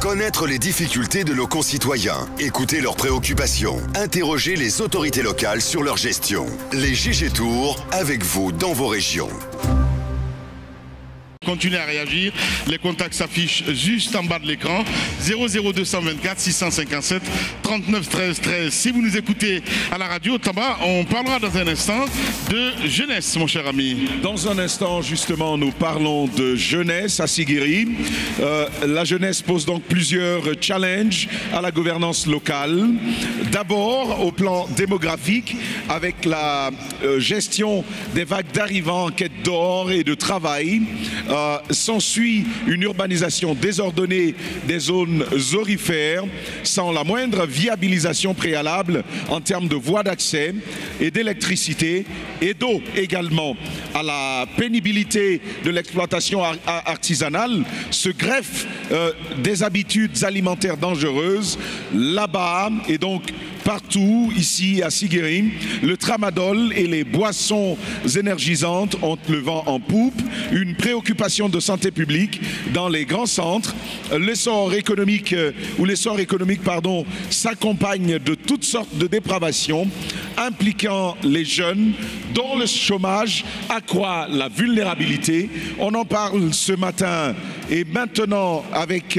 Connaître les difficultés de nos concitoyens, écouter leurs préoccupations, interroger les autorités locales sur leur gestion. Les GG Tours, avec vous dans vos régions. Continuez à réagir, les contacts s'affichent juste en bas de l'écran, 00224 657 39 13 13. Si vous nous écoutez à la radio, Tamba, on parlera dans un instant de jeunesse, mon cher ami. Dans un instant, justement, nous parlons de jeunesse à Siguiri. La jeunesse pose donc plusieurs challenges à la gouvernance locale. D'abord, au plan démographique, avec la gestion des vagues d'arrivants en quête d'or et de travail. S'ensuit une urbanisation désordonnée des zones aurifères sans la moindre viabilisation préalable en termes de voies d'accès et d'électricité et d'eau également. À la pénibilité de l'exploitation artisanale se greffent des habitudes alimentaires dangereuses là-bas et donc partout ici à Siguiri. Le tramadol et les boissons énergisantes ont le vent en poupe, une préoccupation de santé publique dans les grands centres. L'essor économique s'accompagne de toutes sortes de dépravations impliquant les jeunes dont le chômage accroît la vulnérabilité. On en parle ce matin et maintenant avec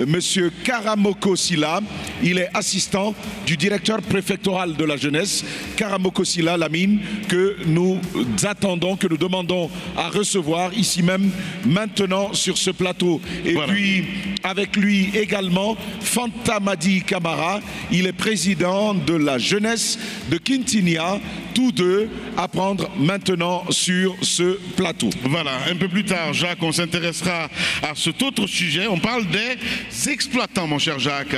Monsieur Karamoko Silla. Il est assistant du directeur préfectoral de la jeunesse, Karamoko Silla Lamine, que nous attendons, que nous demandons à recevoir ici même maintenant sur ce plateau. Et voilà. Puis avec lui également Fantamadi Kamara, il est président de la jeunesse de Kintinia, tous deux à prendre maintenant sur ce plateau. Voilà, un peu plus tard, Jacques, on s'intéressera à cet autre sujet. On parle des exploitants, mon cher Jacques.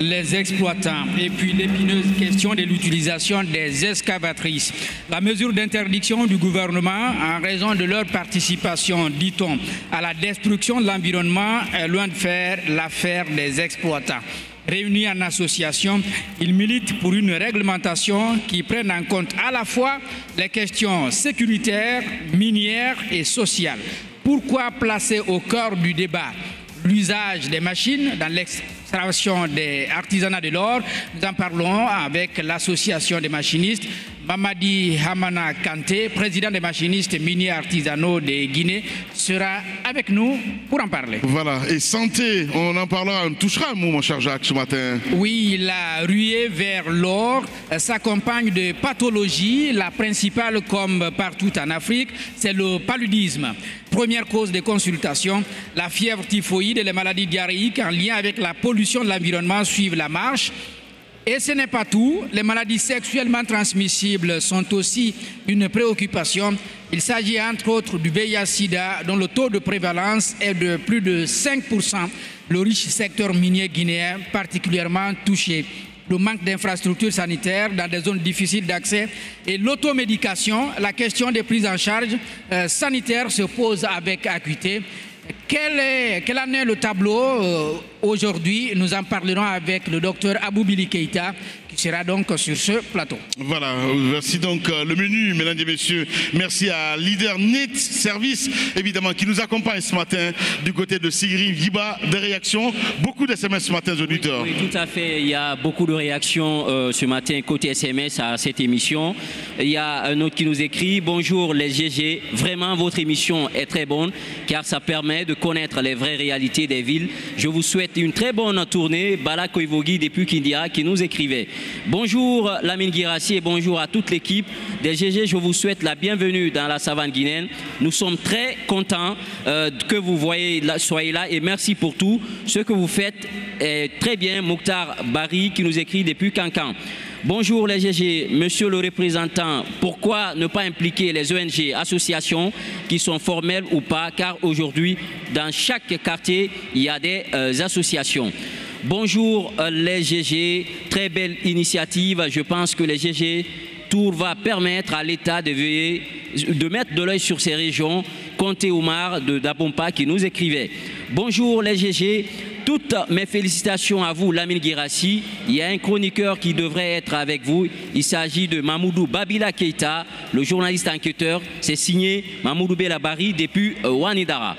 Les exploitants et puis l'épineuse question de l'utilisation des excavatrices. La mesure d'interdiction du gouvernement en raison de leur participation, dit-on, à la destruction de l'environnement est loin de faire l'affaire des exploitants. Réunis en association, ils militent pour une réglementation qui prenne en compte à la fois les questions sécuritaires, minières et sociales. Pourquoi placer au cœur du débat l'usage des machines dans l'extraction des artisanats de l'or? Nous en parlons avec l'association des machinistes. Mamadi Hamana Kanté, président des machinistes miniers artisanaux de Guinée, sera avec nous pour en parler. Voilà, et santé, on en parlera, on touchera un mot, mon cher Jacques, ce matin. Oui, la ruée vers l'or s'accompagne de pathologies. La principale, comme partout en Afrique, c'est le paludisme. Première cause de consultation, la fièvre typhoïde et les maladies diarrhéiques en lien avec la pollution de l'environnement suivent la marche. Et ce n'est pas tout, les maladies sexuellement transmissibles sont aussi une préoccupation. Il s'agit entre autres du VIH-Sida dont le taux de prévalence est de plus de 5%, le riche secteur minier guinéen particulièrement touché. Le manque d'infrastructures sanitaires dans des zones difficiles d'accès et l'automédication, la question des prises en charge sanitaires se pose avec acuité. Quel en est le tableau aujourd'hui? Nous en parlerons avec le docteur Aboubili Keïta qui sera donc sur ce plateau. Voilà, merci donc le menu, mesdames et messieurs. Merci à Leader Net Service, évidemment, qui nous accompagne ce matin du côté de Siguiri. Giba, des réactions, beaucoup de SMS ce matin, auditeurs. Oui, tout à fait. Il y a beaucoup de réactions ce matin côté SMS à cette émission. Il y a un autre qui nous écrit: bonjour les GG, vraiment votre émission est très bonne car ça permet de connaître les vraies réalités des villes. Je vous souhaite une très bonne tournée. Bala Koivogi depuis Kindia qui nous écrivait: bonjour Lamine Girassi et bonjour à toute l'équipe des GG. Je vous souhaite la bienvenue dans la savane guinéenne. Nous sommes très contents que vous soyez là et merci pour tout. Ce que vous faites est très bien. Mokhtar Bari qui nous écrit depuis Cancan. Bonjour les GG, monsieur le représentant, pourquoi ne pas impliquer les ONG, associations qui sont formelles ou pas, car aujourd'hui, dans chaque quartier, il y a des associations. Bonjour les GG, très belle initiative, je pense que les GG Tours va permettre à l'État de mettre de l'œil sur ces régions. Conté Oumar de Dabompa qui nous écrivait: bonjour les GG, toutes mes félicitations à vous Lamine Girassi. Il y a un chroniqueur qui devrait être avec vous. Il s'agit de Mamoudou Babila Keïta, le journaliste enquêteur. C'est signé Mamoudou Belabari depuis Wanidara.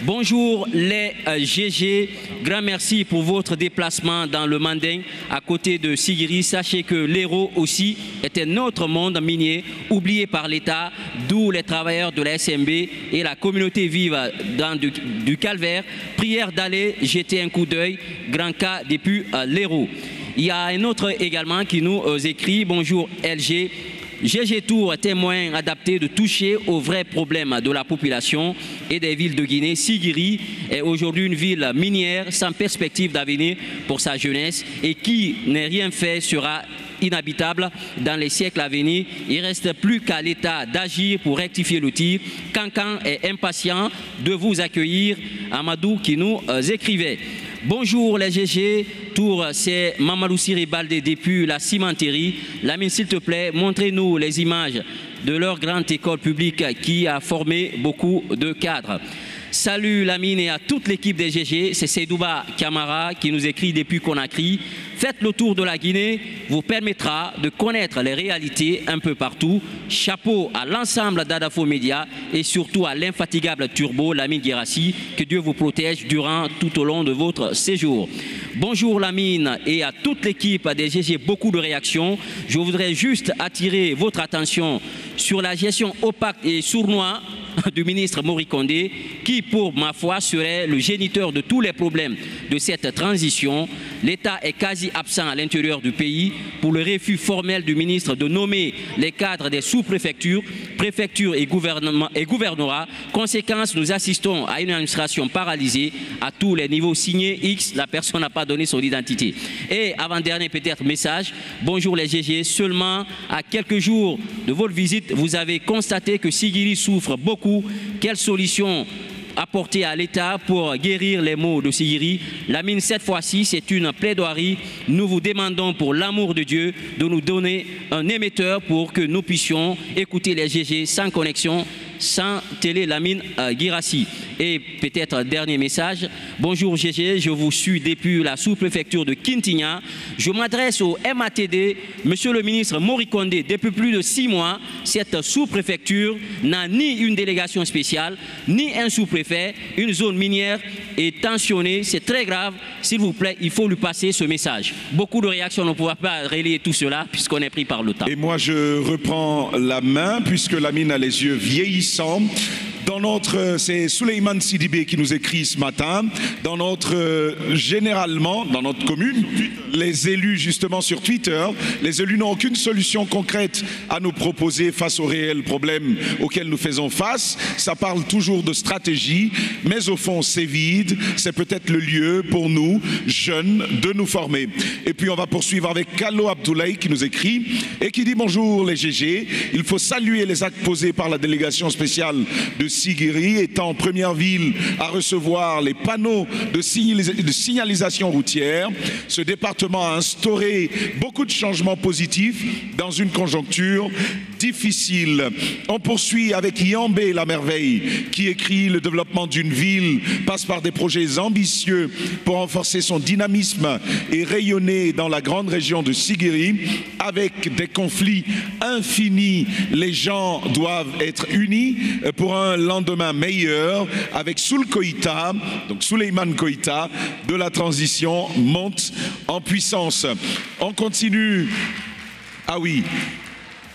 Bonjour les GG, grand merci pour votre déplacement dans le Manding à côté de Sigiri. Sachez que l'Hérault aussi est un autre monde minier oublié par l'État, d'où les travailleurs de la SMB et la communauté vivent dans du calvaire. Prière d'aller jeter un coup d'œil, grand cas depuis l'Hérault. Il y a un autre également qui nous écrit, bonjour LG. GG Tour, témoin adapté de toucher aux vrais problèmes de la population et des villes de Guinée. Sigiri est aujourd'hui une ville minière sans perspective d'avenir pour sa jeunesse et qui n'est rien fait sera inhabitable dans les siècles à venir. Il ne reste plus qu'à l'État d'agir pour rectifier le tir. Cancan est impatient de vous accueillir. Amadou qui nous écrivait. Bonjour les GG, Tour, c'est Mamadou Siribalde depuis la cimenterie. Lamine, s'il te plaît, montrez-nous les images de leur grande école publique qui a formé beaucoup de cadres. Salut Lamine et à toute l'équipe des GG, c'est Seydouba Kamara qui nous écrit depuis Conakry. Faites le tour de la Guinée, vous permettra de connaître les réalités un peu partout. Chapeau à l'ensemble d'Adafo Média et surtout à l'infatigable Turbo, Lamine Guérassi. Que Dieu vous protège durant tout au long de votre séjour. Bonjour Lamine et à toute l'équipe des GG, beaucoup de réactions. Je voudrais juste attirer votre attention sur la gestion opaque et sournoise du ministre Morikonde, qui pour ma foi serait le géniteur de tous les problèmes de cette transition. L'État est quasi absent à l'intérieur du pays pour le refus formel du ministre de nommer les cadres des sous-préfectures, préfectures et gouvernorats. Conséquence, nous assistons à une administration paralysée à tous les niveaux. Signé X, la personne n'a pas donné son identité. Et avant-dernier peut-être message, bonjour les GG, seulement à quelques jours de votre visite, vous avez constaté que Sigiri souffre beaucoup. Quelle solution apporter à l'État pour guérir les maux de Sigiri? Lamine, cette fois-ci, c'est une plaidoirie. Nous vous demandons pour l'amour de Dieu de nous donner un émetteur pour que nous puissions écouter les GG sans connexion, sans télé. Lamine Guérassi. Et peut-être dernier message. Bonjour GG, je vous suis depuis la sous-préfecture de Kintinya. Je m'adresse au MATD. Monsieur le ministre Morikonde, depuis plus de 6 mois, cette sous-préfecture n'a ni une délégation spéciale, ni un sous-préfet. Une zone minière est tensionnée. C'est très grave. S'il vous plaît, il faut lui passer ce message. Beaucoup de réactions, on ne pourra pas relayer tout cela puisqu'on est pris par le temps. Et moi, je reprends la main puisque Lamine a les yeux vieillissants. C'est Souleymane Sidibé qui nous écrit ce matin. Généralement, dans notre commune, les élus, justement sur Twitter, les élus n'ont aucune solution concrète à nous proposer face aux réels problèmes auxquels nous faisons face. Ça parle toujours de stratégie, mais au fond, c'est vide. C'est peut-être le lieu pour nous, jeunes, de nous former. Et puis, on va poursuivre avec Kalo Abdoulaye qui nous écrit et qui dit bonjour les GG. Il faut saluer les actes posés par la délégation spéciale de Sigiri, étant première ville à recevoir les panneaux de signalisation routière. Ce département a instauré beaucoup de changements positifs dans une conjoncture difficile. On poursuit avec Yambé la merveille qui écrit: le développement d'une ville passe par des projets ambitieux pour renforcer son dynamisme et rayonner dans la grande région de Sigiri. Avec des conflits infinis, les gens doivent être unis pour un lendemain meilleur. Avec Koïta, donc Souleymane Koïta, de la transition monte en puissance. On continue.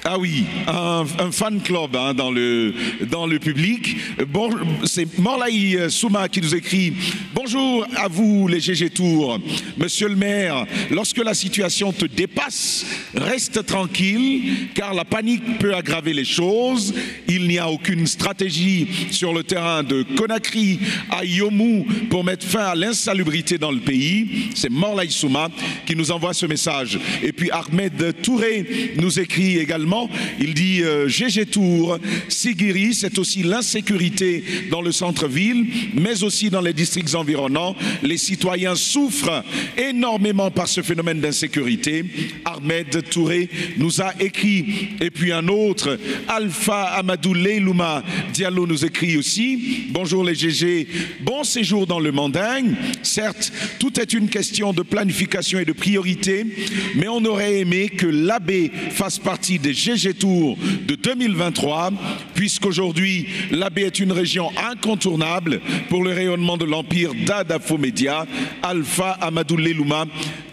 Ah oui, un fan club dans le public. Bon, c'est Morlaï Souma qui nous écrit: bonjour à vous les GG Tour. Monsieur le maire, lorsque la situation te dépasse, reste tranquille car la panique peut aggraver les choses. Il n'y a aucune stratégie sur le terrain de Conakry à Yomou pour mettre fin à l'insalubrité dans le pays. C'est Morlaï Souma qui nous envoie ce message. Et puis Ahmed Touré nous écrit également. Il dit GG Tour, Sigiri, c'est aussi l'insécurité dans le centre-ville, mais aussi dans les districts environnants. Les citoyens souffrent énormément par ce phénomène d'insécurité. Ahmed Touré nous a écrit. Et puis un autre, Alpha Amadou Leilouma Diallo nous écrit aussi: bonjour les GG, bon séjour dans le Manding. Certes, tout est une question de planification et de priorité, mais on aurait aimé que l'AB fasse partie des GG Tour de 2023, puisqu'aujourd'hui, la baie est une région incontournable pour le rayonnement de l'empire d'Adafo Média. Alpha Amadou Lelouma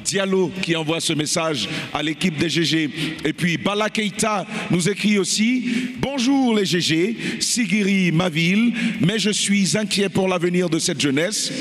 Diallo qui envoie ce message à l'équipe des GG. Et puis Bala Keita nous écrit aussi « Bonjour les GG, Sigiri ma ville, mais je suis inquiet pour l'avenir de cette jeunesse ».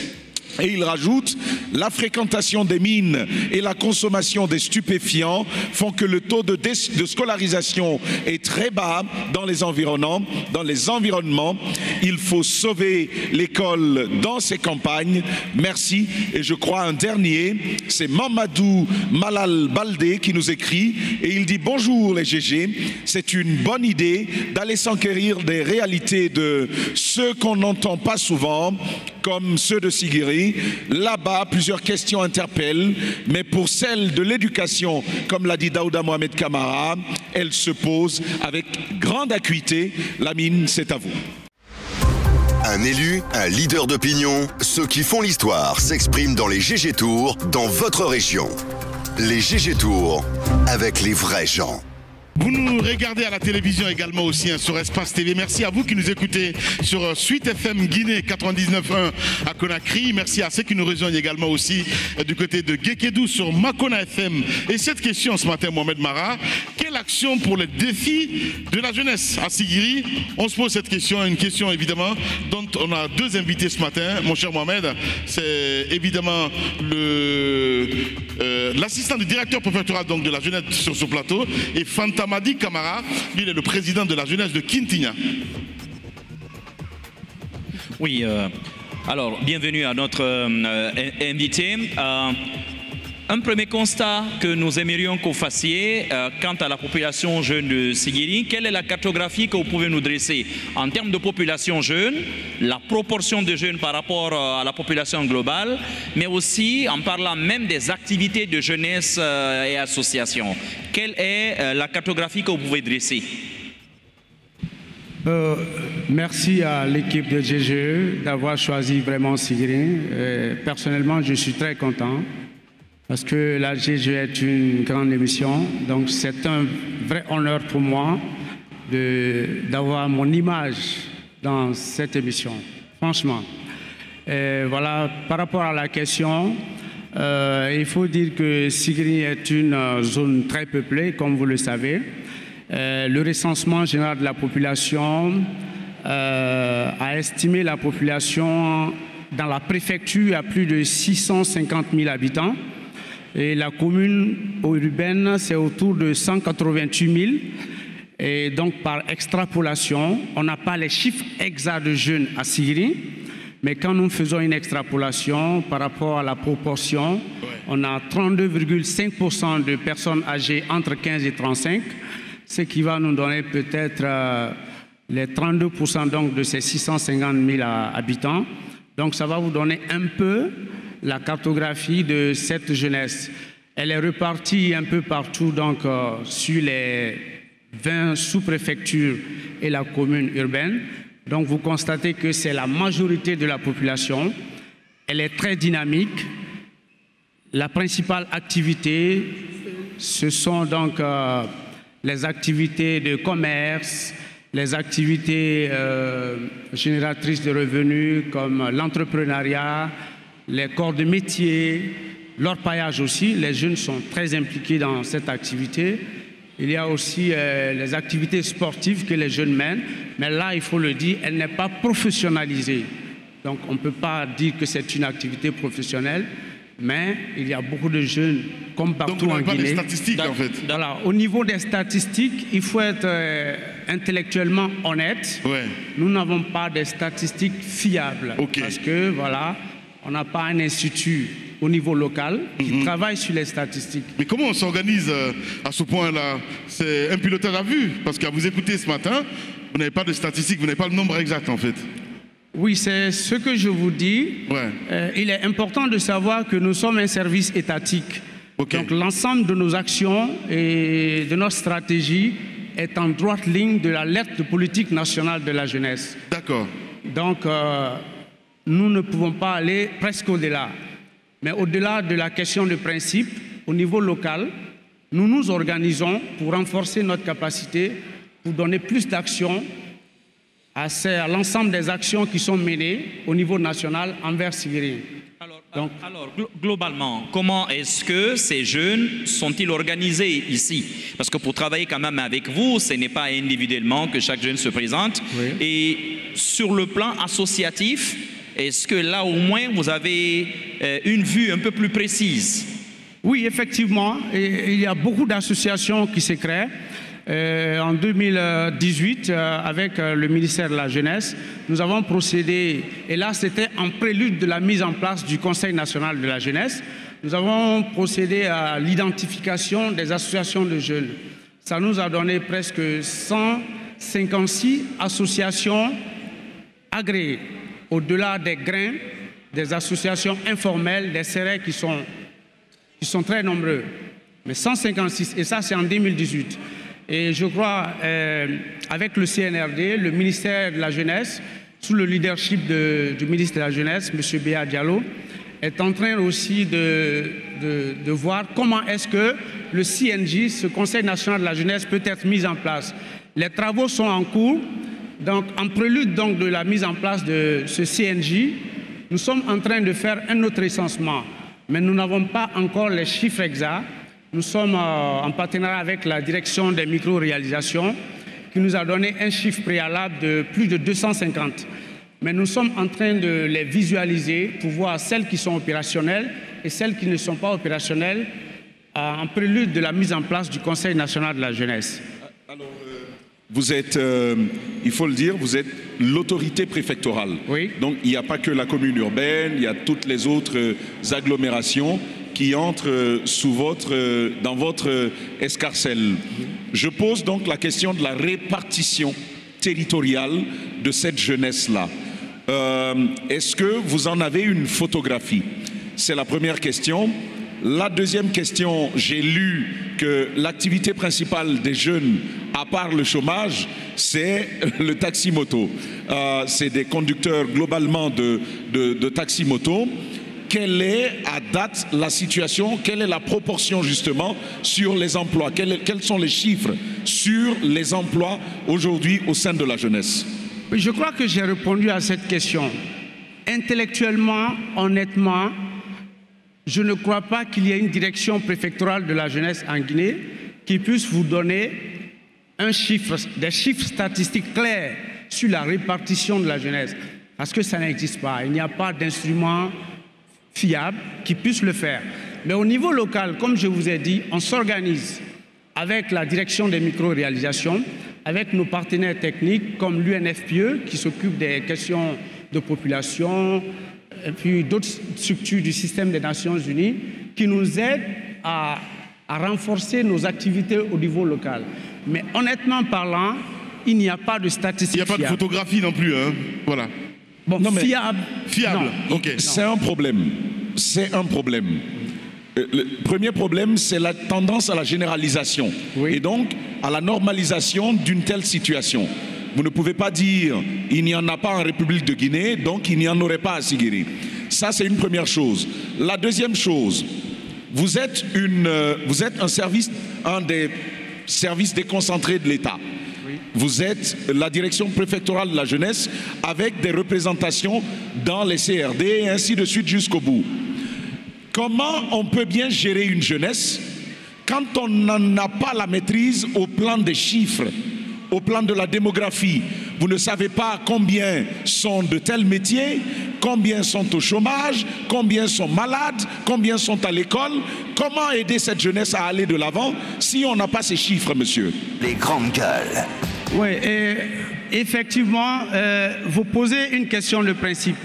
Et il rajoute, la fréquentation des mines et la consommation des stupéfiants font que le taux de scolarisation est très bas dans les environnements. Il faut sauver l'école dans ces campagnes. Merci. Et je crois un dernier, c'est Mamadou Malal Baldé qui nous écrit et il dit bonjour les GG, c'est une bonne idée d'aller s'enquérir des réalités de ceux qu'on n'entend pas souvent, comme ceux de Sigiri. Là-bas, plusieurs questions interpellent, mais pour celle de l'éducation, comme l'a dit Daouda Mohamed Kamara, elle se pose avec grande acuité. Lamine, c'est à vous. Un élu, un leader d'opinion, ceux qui font l'histoire s'expriment dans les GG Tours dans votre région. Les GG Tours avec les vrais gens. Vous nous regardez à la télévision également aussi sur Espace TV. Merci à vous qui nous écoutez sur Suite FM Guinée 99.1 à Conakry. Merci à ceux qui nous rejoignent également aussi du côté de Guékédou sur Makona FM. Et cette question ce matin, Mohamed Mara, quelle action pour les défis de la jeunesse à Sigiri? On se pose cette question, une question évidemment dont on a deux invités ce matin. Mon cher Mohamed, c'est évidemment l'assistant du directeur préfectoral donc, de la jeunesse sur ce plateau et Fanta Madi Kamara, lui il est le président de la jeunesse de Kintinia. Oui, alors bienvenue à notre invité. Un premier constat que nous aimerions que vous fassiez quant à la population jeune de Sigiri, quelle est la cartographie que vous pouvez nous dresser en termes de population jeune, la proportion de jeunes par rapport à la population globale, mais aussi en parlant même des activités de jeunesse et associations. Quelle est la cartographie que vous pouvez dresser? Merci à l'équipe de GGE d'avoir choisi vraiment Sigiri. Personnellement, je suis très content. Parce que la GGE est une grande émission, donc c'est un vrai honneur pour moi d'avoir mon image dans cette émission, franchement. Voilà, par rapport à la question, il faut dire que Sigiri est une zone très peuplée, comme vous le savez. Le recensement général de la population a estimé la population dans la préfecture à plus de 650 000 habitants. Et la commune urbaine, c'est autour de 188 000. Et donc, par extrapolation, on n'a pas les chiffres exacts de jeunes à Sigiri. Mais quand nous faisons une extrapolation par rapport à la proportion, on a 32,5% de personnes âgées entre 15 et 35, ce qui va nous donner peut-être les 32% donc, de ces 650 000 habitants. Donc, ça va vous donner un peu la cartographie de cette jeunesse. Elle est repartie un peu partout donc, sur les 20 sous-préfectures et la commune urbaine. Donc vous constatez que c'est la majorité de la population. Elle est très dynamique. La principale activité, ce sont donc les activités de commerce, les activités génératrices de revenus comme l'entrepreneuriat, les corps de métier, l'orpaillage aussi. Les jeunes sont très impliqués dans cette activité. Il y a aussi les activités sportives que les jeunes mènent, mais là, il faut le dire, elle n'est pas professionnalisée. Donc, on ne peut pas dire que c'est une activité professionnelle, mais il y a beaucoup de jeunes, comme partout en Guinée. Donc, on n'a pas des statistiques, en fait. Voilà. Au niveau des statistiques, il faut être intellectuellement honnête. Ouais. Nous n'avons pas de statistiques fiables. Okay. Parce que, voilà, on n'a pas un institut au niveau local qui travaille sur les statistiques. Mais comment on s'organise à ce point-là? C'est un pilotage à vue, parce qu'à vous écouter ce matin, vous n'avez pas de statistiques, vous n'avez pas le nombre exact en fait. Oui, c'est ce que je vous dis. Ouais. Il est important de savoir que nous sommes un service étatique. Okay. Donc l'ensemble de nos actions et de notre stratégie est en droite ligne de la lettre de politique nationale de la jeunesse. D'accord. Donc nous ne pouvons pas aller presque au-delà. Mais au-delà de la question de principe, au niveau local, nous nous organisons pour renforcer notre capacité, pour donner plus d'action à l'ensemble des actions qui sont menées au niveau national envers Sigiri. Alors, globalement, comment est-ce que ces jeunes sont-ils organisés ici? Parce que pour travailler quand même avec vous, ce n'est pas individuellement que chaque jeune se présente. Oui. Et sur le plan associatif, est-ce que là au moins vous avez une vue un peu plus précise? Oui, effectivement, il y a beaucoup d'associations qui se créent. En 2018, avec le ministère de la Jeunesse, nous avons procédé, et là c'était en prélude de la mise en place du Conseil national de la jeunesse, nous avons procédé à l'identification des associations de jeunes. Ça nous a donné presque 156 associations agréées, au-delà des grains, des associations informelles, des serrés qui sont très nombreux. Mais 156, et ça c'est en 2018. Et je crois, avec le CNRD, le ministère de la Jeunesse, sous le leadership du ministre de la Jeunesse, M. Béa Diallo, est en train aussi de voir comment est-ce que le CNJ, ce Conseil national de la jeunesse, peut être mis en place. Les travaux sont en cours. Donc, en prélude donc, de la mise en place de ce CNJ, nous sommes en train de faire un autre recensement. Mais nous n'avons pas encore les chiffres exacts. Nous sommes en partenariat avec la direction des micro-réalisations qui nous a donné un chiffre préalable de plus de 250. Mais nous sommes en train de les visualiser pour voir celles qui sont opérationnelles et celles qui ne sont pas opérationnelles en prélude de la mise en place du Conseil national de la jeunesse. Alors, vous êtes, il faut le dire, vous êtes l'autorité préfectorale. Oui. Donc il n'y a pas que la commune urbaine, il y a toutes les autres agglomérations qui entrent dans votre escarcelle. Je pose donc la question de la répartition territoriale de cette jeunesse-là. Est-ce que vous en avez une photographie? C'est la première question. La deuxième question, j'ai lu que l'activité principale des jeunes, à part le chômage, c'est le taxi-moto. C'est des conducteurs globalement de taxi-moto. Quelle est à date la situation? Quelle est la proportion justement sur les emplois? Quels sont les chiffres sur les emplois aujourd'hui au sein de la jeunesse? Je crois que j'ai répondu à cette question. Intellectuellement, honnêtement, je ne crois pas qu'il y ait une direction préfectorale de la jeunesse en Guinée qui puisse vous donner des chiffres statistiques clairs sur la répartition de la jeunesse. Parce que ça n'existe pas. Il n'y a pas d'instrument fiable qui puisse le faire. Mais au niveau local, comme je vous ai dit, on s'organise avec la direction des micro-réalisations, avec nos partenaires techniques comme l'UNFPE qui s'occupe des questions de population, et puis d'autres structures du système des Nations Unies qui nous aident à renforcer nos activités au niveau local. Mais honnêtement parlant, il n'y a pas de statistiques. Il n'y a pas de photographie non plus, hein. Voilà. Bon, non, mais fiable. Fiable, ok. C'est un problème. C'est un problème. Le premier problème, c'est la tendance à la généralisation. Oui. Et donc à la normalisation d'une telle situation. Vous ne pouvez pas dire il n'y en a pas en République de Guinée, donc il n'y en aurait pas à Sigiri. Ça, c'est une première chose. La deuxième chose, vous êtes un des services déconcentrés de l'État. Oui. Vous êtes la direction préfectorale de la jeunesse avec des représentations dans les CRD et ainsi de suite jusqu'au bout. Comment on peut bien gérer une jeunesse quand on n'en a pas la maîtrise au plan des chiffres, au plan de la démographie? Vous ne savez pas combien sont de tels métiers, combien sont au chômage, combien sont malades, combien sont à l'école. Comment aider cette jeunesse à aller de l'avant si on n'a pas ces chiffres, monsieur? Les grandes gueules. Oui, effectivement, vous posez une question de principe.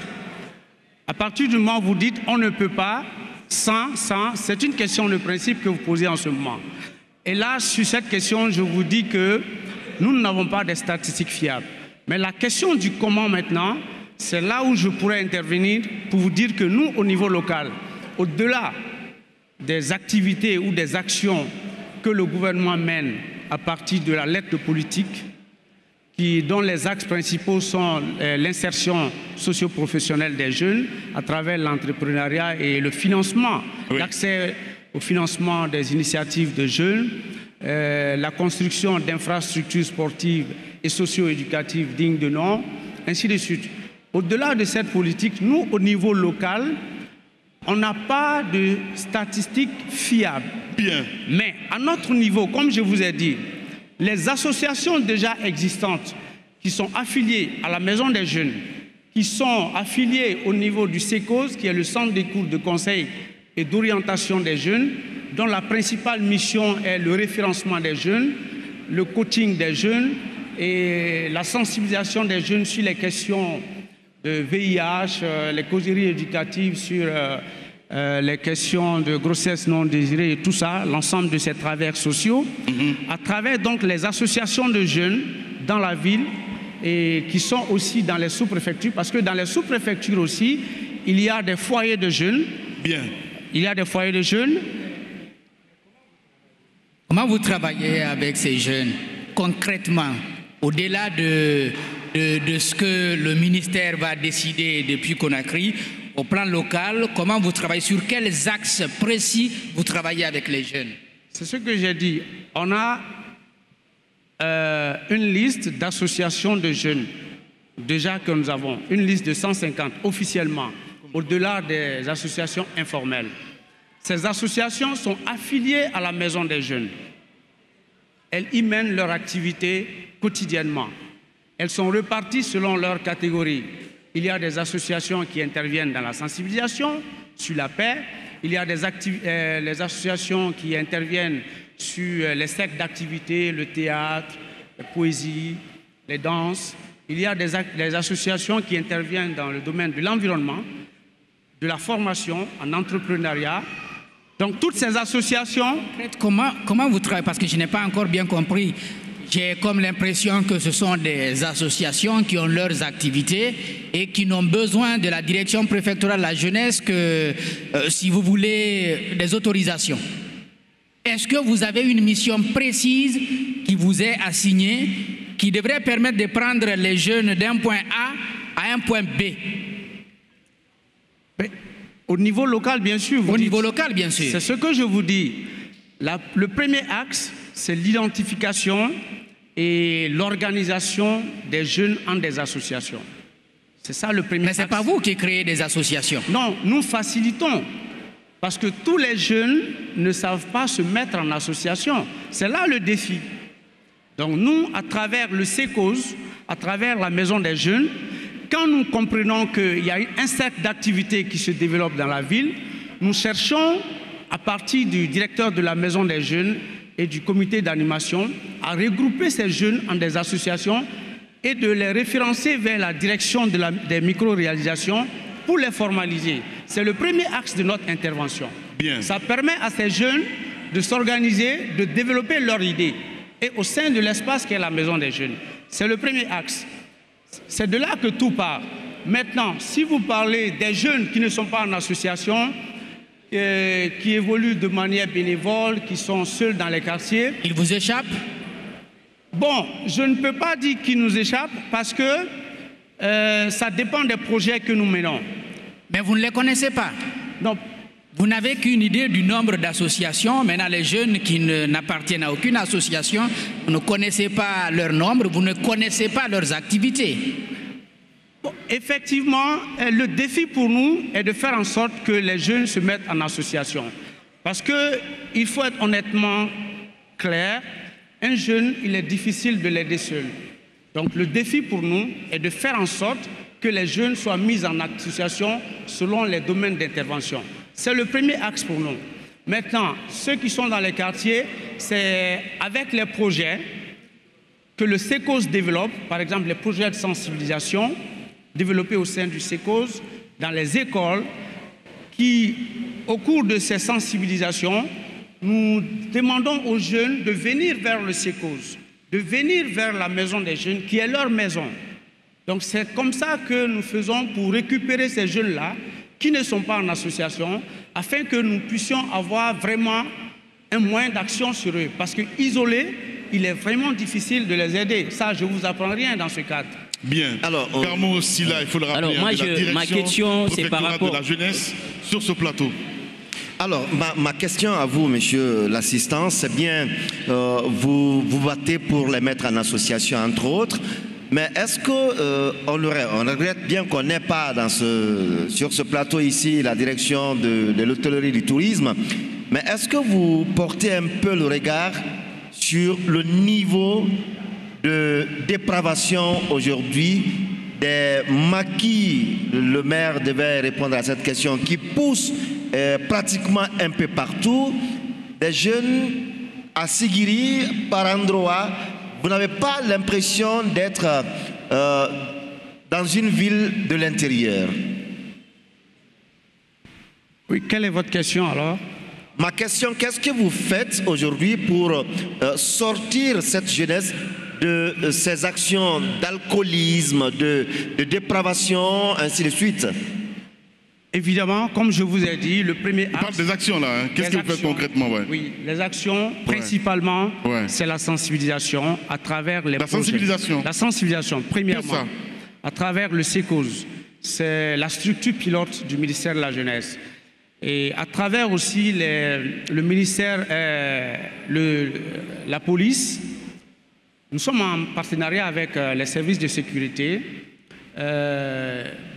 À partir du moment où vous dites on ne peut pas, sans, c'est une question de principe que vous posez en ce moment. Et là, sur cette question, je vous dis que nous n'avons pas de statistiques fiables. Mais la question du comment maintenant, c'est là où je pourrais intervenir pour vous dire que nous, au niveau local, au-delà des activités ou des actions que le gouvernement mène à partir de la lettre de politique, dont les axes principaux sont l'insertion socio-professionnelle des jeunes à travers l'entrepreneuriat et le financement, l'accès au financement des initiatives de jeunes, la construction d'infrastructures sportives et socio-éducatives dignes de nom, ainsi de suite. Au-delà de cette politique, nous, au niveau local, on n'a pas de statistiques fiables. Bien. Mais à notre niveau, comme je vous ai dit, les associations déjà existantes qui sont affiliées à la Maison des Jeunes, qui sont affiliées au niveau du CECOS, qui est le Centre des cours de conseil et d'orientation des jeunes, dont la principale mission est le référencement des jeunes, le coaching des jeunes et la sensibilisation des jeunes sur les questions de VIH, les causeries éducatives sur les questions de grossesse non désirée et tout ça, l'ensemble de ces travers sociaux, à travers donc les associations de jeunes dans la ville et qui sont aussi dans les sous-préfectures, parce que dans les sous-préfectures aussi, il y a des foyers de jeunes. Bien. Il y a des foyers de jeunes. Comment vous travaillez avec ces jeunes concrètement, au-delà de ce que le ministère va décider depuis Conakry, au plan local, comment vous travaillez, sur quels axes précis vous travaillez avec les jeunes? C'est ce que j'ai dit. On a une liste d'associations de jeunes, déjà que nous avons, une liste de 150 officiellement, au-delà des associations informelles. Ces associations sont affiliées à la Maison des Jeunes. Elles y mènent leur activité quotidiennement. Elles sont reparties selon leur catégorie. Il y a des associations qui interviennent dans la sensibilisation, sur la paix. Il y a les associations qui interviennent sur les sectes d'activités, le théâtre, la poésie, les danses. Il y a des associations qui interviennent dans le domaine de l'environnement, de la formation en entrepreneuriat. Donc toutes ces associations... Comment vous travaillez? Parce que je n'ai pas encore bien compris. J'ai comme l'impression que ce sont des associations qui ont leurs activités et qui n'ont besoin de la direction préfectorale de la jeunesse que, si vous voulez, des autorisations. Est-ce que vous avez une mission précise qui vous est assignée, qui devrait permettre de prendre les jeunes d'un point A à un point B? Au niveau local, bien sûr. Au niveau local, bien sûr. C'est ce que je vous dis. Le premier axe, c'est l'identification et l'organisation des jeunes en des associations. C'est ça le premier axe. Mais ce n'est pas vous qui créez des associations. Non, nous facilitons. Parce que tous les jeunes ne savent pas se mettre en association. C'est là le défi. Donc nous, à travers le CECOS, à travers la Maison des Jeunes, quand nous comprenons qu'il y a un cercle d'activités qui se développe dans la ville, nous cherchons, à partir du directeur de la Maison des Jeunes et du comité d'animation, à regrouper ces jeunes en des associations et de les référencer vers la direction des micro-réalisations pour les formaliser. C'est le premier axe de notre intervention. Bien. Ça permet à ces jeunes de s'organiser, de développer leurs idées et au sein de l'espace qu'est la Maison des Jeunes. C'est le premier axe. C'est de là que tout part. Maintenant, si vous parlez des jeunes qui ne sont pas en association, qui évoluent de manière bénévole, qui sont seuls dans les quartiers... Ils vous échappent? Bon, je ne peux pas dire qu'ils nous échappent parce que ça dépend des projets que nous menons. Mais vous ne les connaissez pas? Non. Vous n'avez qu'une idée du nombre d'associations. Maintenant, les jeunes qui n'appartiennent à aucune association, vous ne connaissez pas leur nombre, vous ne connaissez pas leurs activités. Bon, effectivement, le défi pour nous est de faire en sorte que les jeunes se mettent en association. Parce qu'il faut être honnêtement clair, un jeune, il est difficile de l'aider seul. Donc le défi pour nous est de faire en sorte que les jeunes soient mis en association selon les domaines d'intervention. C'est le premier axe pour nous. Maintenant, ceux qui sont dans les quartiers, c'est avec les projets que le CECOS développe, par exemple les projets de sensibilisation développés au sein du CECOS, dans les écoles, qui, au cours de ces sensibilisations, nous demandons aux jeunes de venir vers le CECOS, de venir vers la Maison des Jeunes, qui est leur maison. Donc c'est comme ça que nous faisons pour récupérer ces jeunes-là, qui ne sont pas en association, afin que nous puissions avoir vraiment un moyen d'action sur eux. Parce qu'isolés, il est vraiment difficile de les aider. Ça, je ne vous apprends rien dans ce cadre. Bien. Alors, Carmo Silla, il faut le rappeler, alors, moi, ma question, c'est par rapport de la jeunesse sur ce plateau. Alors, ma question à vous, monsieur l'assistant, c'est bien, vous vous battez pour les mettre en association, entre autres, mais est-ce qu'on on regrette bien qu'on n'ait pas sur ce plateau ici la direction de l'hôtellerie du tourisme, mais est-ce que vous portez un peu le regard sur le niveau de dépravation aujourd'hui des maquis, le maire devait répondre à cette question, qui pousse pratiquement un peu partout, des jeunes à Sigiri, par endroit, vous n'avez pas l'impression d'être dans une ville de l'intérieur. Oui, quelle est votre question alors? Ma question, qu'est-ce que vous faites aujourd'hui pour sortir cette jeunesse de ces actions d'alcoolisme, de dépravation, ainsi de suite? Évidemment, comme je vous ai dit, le premier axe... On parle des actions là, hein. Qu'est-ce que vous faites concrètement? Oui, les actions, principalement, c'est la sensibilisation à travers les projets. Sensibilisation? La sensibilisation, premièrement, à travers le SECOS, c'est la structure pilote du ministère de la Jeunesse. Et à travers aussi le ministère, la police, nous sommes en partenariat avec les services de sécurité,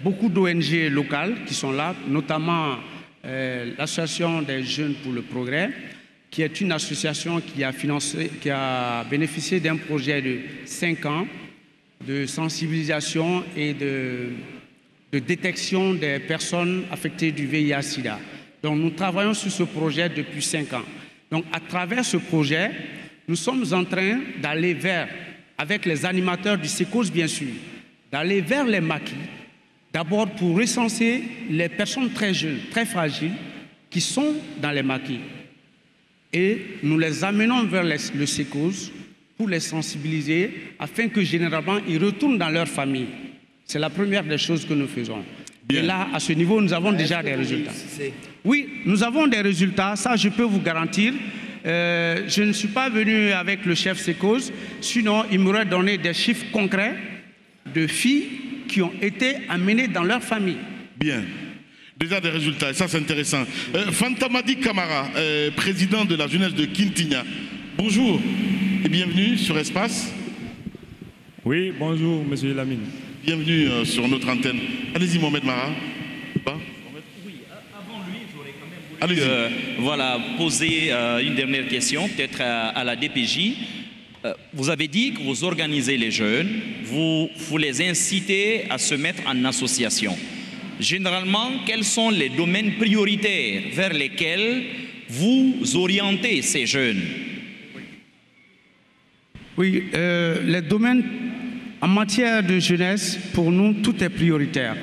beaucoup d'ONG locales qui sont là, notamment l'Association des Jeunes pour le Progrès, qui est une association qui a bénéficié d'un projet de 5 ans de sensibilisation et de détection des personnes affectées du VIH-Sida. Donc nous travaillons sur ce projet depuis 5 ans. Donc à travers ce projet, nous sommes en train d'aller vers, avec les animateurs du SECOS bien sûr, d'aller vers les maquis, d'abord pour recenser les personnes très jeunes, très fragiles, qui sont dans les maquis. Et nous les amenons vers le SECOS pour les sensibiliser, afin que généralement ils retournent dans leur famille. C'est la première des choses que nous faisons. Bien. Et là, à ce niveau, nous avons déjà des résultats. Oui, nous avons des résultats, ça je peux vous garantir. Je ne suis pas venu avec le chef SECOS, sinon il m'aurait donné des chiffres concrets de filles qui ont été amenées dans leur famille. Bien. Déjà des résultats, et ça c'est intéressant. Fantamadi Kamara, président de la jeunesse de Kintinya. Bonjour et bienvenue sur Espace. Oui, bonjour monsieur Lamine. Bienvenue sur notre antenne. Allez-y Mohamed Mara. Oui, avant lui, j'aurais quand même voulu poser une dernière question, peut-être à la DPJ. Vous avez dit que vous organisez les jeunes, vous les incitez à se mettre en association. Généralement, quels sont les domaines prioritaires vers lesquels vous orientez ces jeunes? Oui, les domaines en matière de jeunesse, pour nous, tout est prioritaire.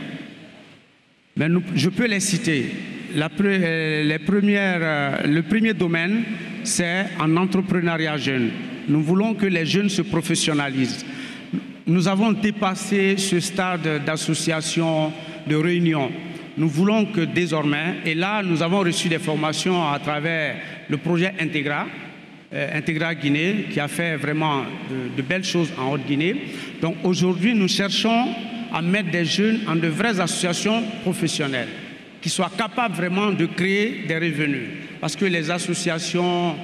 Mais je peux les citer. Le premier domaine, c'est en entrepreneuriat jeune. Nous voulons que les jeunes se professionnalisent. Nous avons dépassé ce stade d'association, de réunion. Nous voulons que désormais, et là nous avons reçu des formations à travers le projet Integra, Integra Guinée, qui a fait vraiment de belles choses en Haute-Guinée. Donc aujourd'hui, nous cherchons à mettre des jeunes en de vraies associations professionnelles, qui soient capables vraiment de créer des revenus. Parce que les associations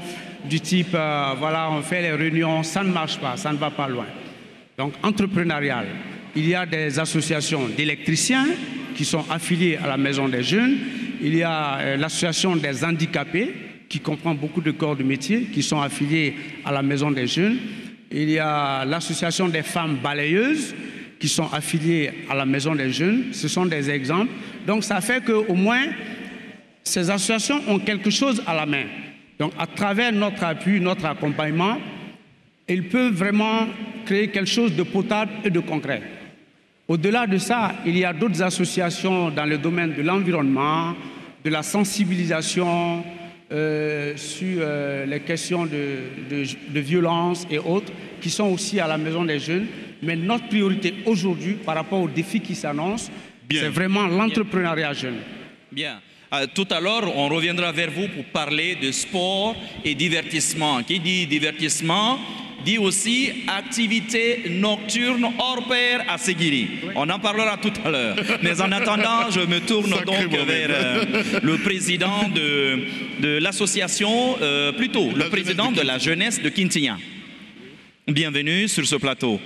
du type, voilà, on fait les réunions, ça ne marche pas, ça ne va pas loin. Donc entrepreneurial, il y a des associations d'électriciens qui sont affiliés à la Maison des Jeunes, il y a l'association des handicapés, qui comprend beaucoup de corps de métier, qui sont affiliés à la Maison des Jeunes. Il y a l'association des femmes balayeuses, qui sont affiliées à la Maison des Jeunes. Ce sont des exemples. Donc ça fait qu'au moins, ces associations ont quelque chose à la main. Donc à travers notre appui, notre accompagnement, ils peuvent vraiment créer quelque chose de potable et de concret. Au-delà de ça, il y a d'autres associations dans le domaine de l'environnement, de la sensibilisation, sur les questions de violence et autres, qui sont aussi à la Maison des Jeunes. Mais notre priorité aujourd'hui, par rapport aux défis qui s'annoncent, c'est vraiment l'entrepreneuriat jeune. Bien. Tout à l'heure, on reviendra vers vous pour parler de sport et divertissement. Qui dit divertissement dit aussi activité nocturne hors pair à Séguiri. On en parlera tout à l'heure. Mais en attendant, je me tourne donc vers le président de l'association, plutôt le président de la jeunesse de Kintinya. Bienvenue sur ce plateau.